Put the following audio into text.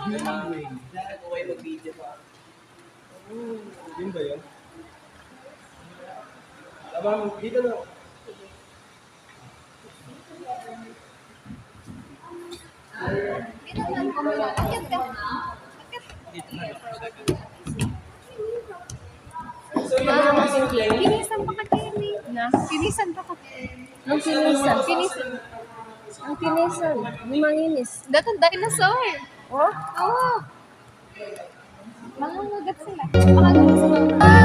Okay, mag-video pa. Yun ba yun? Abang, dito na. Akit ka. So, yun ba naman simple? Pinisan pa ka, Kelly. Na? Pinisan pa ka. Ang kinisan. Pinisan. Ang kinisan. Yung manginis. Datang dinosaur. Oh? Oo. Mangungugat sila. Mangungugat sila.